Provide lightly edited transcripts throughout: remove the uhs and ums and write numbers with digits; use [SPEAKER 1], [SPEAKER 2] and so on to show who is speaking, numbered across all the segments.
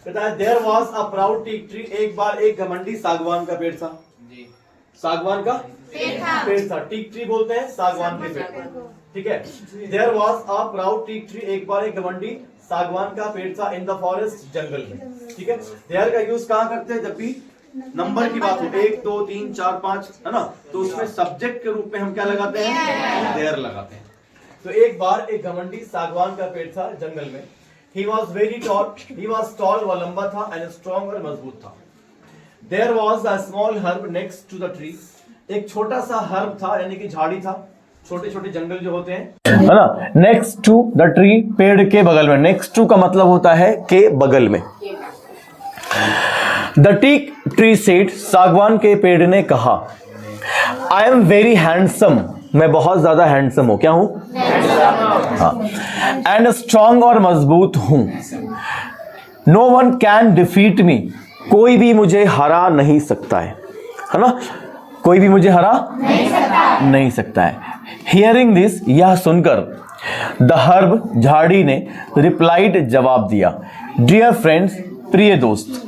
[SPEAKER 1] कहता है there was a proud teak tree, एक बार एक घमंडी सागवान का पेड़ था। सागवान का पेड़ था, टीक ट्री बोलते हैं सागवान के पेड़, ठीक है। There was a proud teak tree, एक बार एक घमंडी सागवान का पेड़ था इन द फॉरेस्ट, जंगल में, ठीक है। देयर का यूज कहां करते हैं? जब भी नंबर की बात हो, 1 2 3 4 5, है ना, तो उसमें सब्जेक्ट के रूप में हम क्या लगाते हैं? देयर लगाते हैं। तो एक बार एक घमंडी सागवान का पेड़ था जंगल में। He was very tall, he was tall, वह लंबा था, and strong और मजबूत था। There was a small herb next to the tree, एक छोटा सा हर्ब था, यानी कि झाड़ी था, छोटे छोटे जंगल जो होते हैं, है ना। नेक्स्ट टू द ट्री, पेड़ के बगल में। नेक्स्ट टू का मतलब होता है के बगल में। द टीक ट्री सेड, सागवान के पेड़ ने कहा, आई एम वेरी हैंडसम, मैं बहुत ज्यादा हैंडसम हूं। क्या हूं? हाँ। एंड स्ट्रांग और मजबूत हूं। नो वन कैन डिफीट मी, कोई भी मुझे हरा नहीं सकता है ना, कोई भी मुझे हरा नहीं सकता है। हियरिंग दिस, यह सुनकर, द हर्ब, झाड़ी ने, रिप्लाइड, जवाब दिया, डियर फ्रेंड्स, प्रिय दोस्त,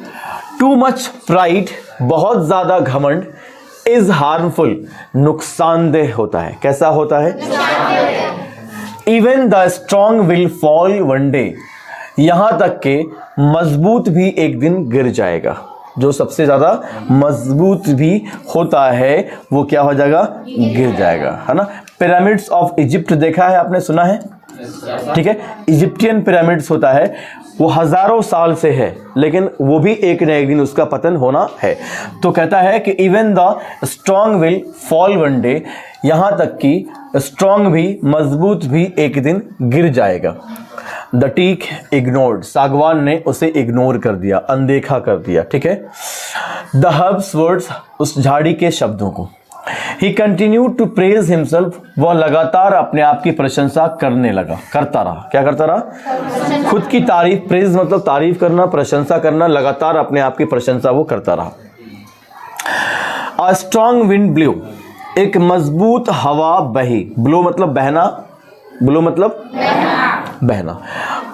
[SPEAKER 1] टू मच प्राइड, बहुत ज्यादा घमंड, इज हार्मफुल, नुकसानदेह होता है। कैसा होता है? Even the strong will fall one day, यहां तक के मजबूत भी एक दिन गिर जाएगा। जो सबसे ज्यादा मजबूत भी होता है वो क्या हो जाएगा? गिर जाएगा, है ना। पिरामिड्स ऑफ इजिप्ट देखा है आपने, सुना है, ठीक है। इजिप्टियन पिरामिड्स होता है, वो हजारों साल से है, लेकिन वो भी एक न एक दिन उसका पतन होना है। तो कहता है कि even the strong will fall one day, यहां तक कि स्ट्रॉन्ग भी, मजबूत भी एक दिन गिर जाएगा। द टीक इग्नोर्ड, सागवान ने उसे इग्नोर कर दिया, अनदेखा कर दिया, ठीक है। द हर्ब्स वर्ड्स, उस झाड़ी के शब्दों को। He continued to praise himself, वह लगातार अपने आप की प्रशंसा करने लगा, करता रहा। क्या करता रहा? खुद की तारीफ, प्रेज मतलब तारीफ करना, प्रशंसा करना, लगातार अपने आप की प्रशंसा वो करता रहा। A strong wind blew, एक मजबूत हवा बही, ब्लो मतलब बहना, ब्लो मतलब बहना।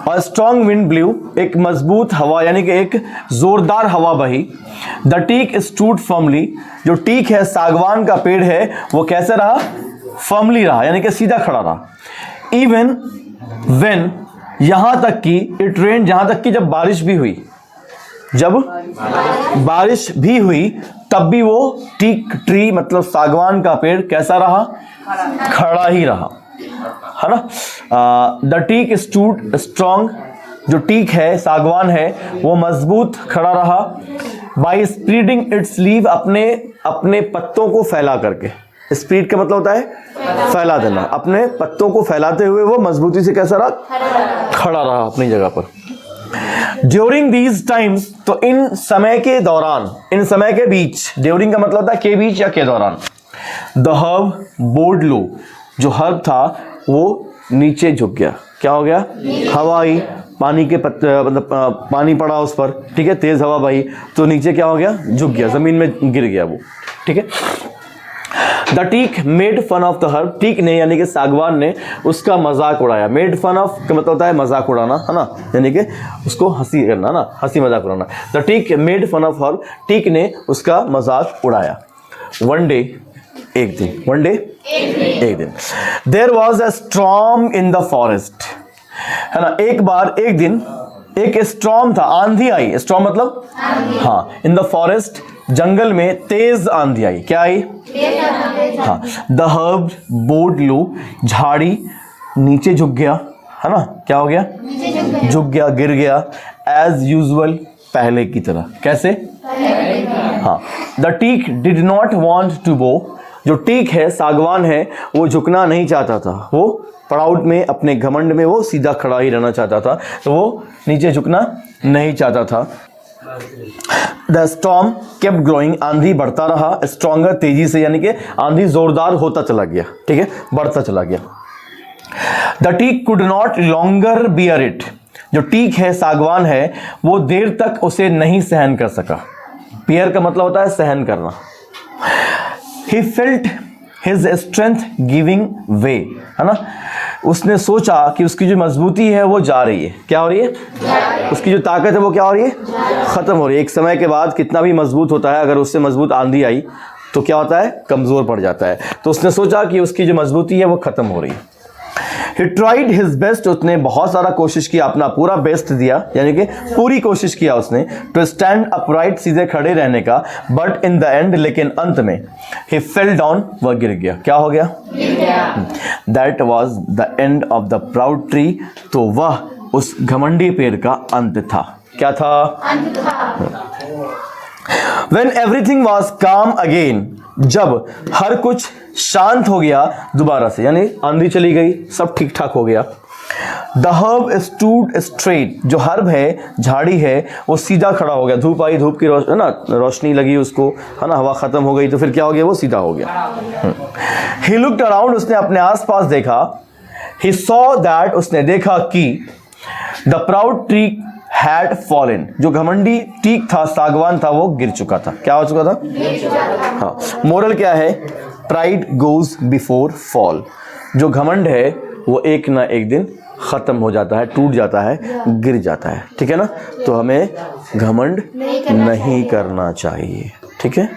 [SPEAKER 1] A strong wind blew, एक मजबूत हवा यानी कि एक जोरदार हवा बही। द टीक स्टूड फर्मली, जो टीक है, सागवान का पेड़ है, वो कैसे रहा? फर्मली रहा, यानी कि सीधा खड़ा रहा। इवन व्हेन, यहां तक कि, इट रेन, जहां तक कि जब बारिश भी हुई, जब बारिश भी हुई तब भी वो टीक ट्री मतलब सागवान का पेड़ कैसा रहा? खड़ा ही रहा, है ना। द टीक स्टूड स्ट्रॉन्ग, जो टीक है, सागवान है, वो मजबूत खड़ा रहा। बाई स्प्रीडिंग इट्स लीव, अपने पत्तों को फैला करके। स्प्रीड का मतलब होता है फैला देना, अपने पत्तों को फैलाते हुए वो मजबूती से कैसा रहा? खड़ा रहा अपनी जगह पर। ड्यूरिंग दीज टाइम्स, तो इन समय के दौरान, इन समय के बीच, ड्यूरिंग का मतलब होता है के बीच या के दौरान। द हर्ब बोर्ड लो, जो हर्ब था वो नीचे झुक गया। क्या हो गया? हवा आई, पानी के पत्ते मतलब पानी पड़ा उस पर, ठीक है, तेज हवा बही तो नीचे क्या हो गया? झुक गया, जमीन में गिर गया वो, ठीक है। The teak made fun of the herb, teak ने यानी कि सागवान ने उसका मजाक उड़ाया। मेड फन ऑफ का मतलब होता है मजाक उड़ाना, है ना, यानी कि उसको हंसी करना ना, हंसी मजाक उड़ाना। The teak made fun of herb, teak ने उसका मजाक उड़ाया। वन डे, एक दिन, वन डे एक दिन। There was a storm in the forest, है ना, एक बार एक दिन एक स्टॉर्म था, आंधी आई। स्टॉर्म मतलब हाँ, इन द फॉरेस्ट, जंगल में तेज आंधी आई। क्या आई? हाँ। द हर्ब बोर्ड लो, झाड़ी नीचे झुक गया, है ना, क्या हो गया? झुक गया, गिर गया। एज यूजुअल, पहले की तरह। कैसे? हाँ। The teak did not want to bow, जो टीक है, सागवान है, वो झुकना नहीं चाहता था, वो प्राउड में, अपने घमंड में वो सीधा खड़ा ही रहना चाहता था, तो वो नीचे झुकना नहीं चाहता था। द स्टॉर्म केप्ट ग्रोइंग, आंधी बढ़ता रहा, स्ट्रॉन्गर, तेजी से, यानी कि आंधी जोरदार होता चला गया, ठीक है, बढ़ता चला गया। The teak could not longer bear it, जो टीक है, सागवान है, वो देर तक उसे नहीं सहन कर सका। बियर का मतलब होता है सहन करना। He felt his strength giving way, है ना, उसने सोचा कि उसकी जो मजबूती है वो जा रही है। क्या हो रही है? उसकी जो ताकत है वो क्या हो रही है? ख़त्म हो रही है। एक समय के बाद कितना भी मजबूत होता है, अगर उससे मजबूत आंधी आई तो क्या होता है? कमज़ोर पड़ जाता है। तो उसने सोचा कि उसकी जो मजबूती है वो ख़त्म हो रही है। He tried his best, उसने बहुत सारा कोशिश किया, अपना पूरा बेस्ट दिया, यानी कि पूरी कोशिश किया उसने to stand upright, सीधे खड़े रहने का, but in the end, लेकिन अंत में he fell down, वह गिर गया। क्या हो गया? That was the end of the proud tree, तो वह उस घमंडी पेड़ का अंत था। क्या था? अंत था। When everything was calm again, जब हर कुछ शांत हो गया दोबारा से, यानी आंधी चली गई, सब ठीक ठाक हो गया। The herb stood straight, जो हर्ब है, झाड़ी है, वो सीधा खड़ा हो गया। धूप आई, धूप की रोशनी लगी उसको, है ना, हवा खत्म हो गई तो फिर क्या हो गया? वो सीधा हो गया। He looked around, उसने अपने आसपास देखा। He saw that, उसने देखा कि the proud tree had fallen, जो घमंडी टीक था, सागवान था, वो गिर चुका था। क्या हो चुका था? गिर चुका था। हाँ, मोरल क्या है? प्राइड गोज बिफोर फॉल, जो घमंड है वो एक ना एक दिन खत्म हो जाता है, टूट जाता है, गिर जाता है। ठीक है ना? तो हमें घमंड नहीं करना चाहिए। ठीक है?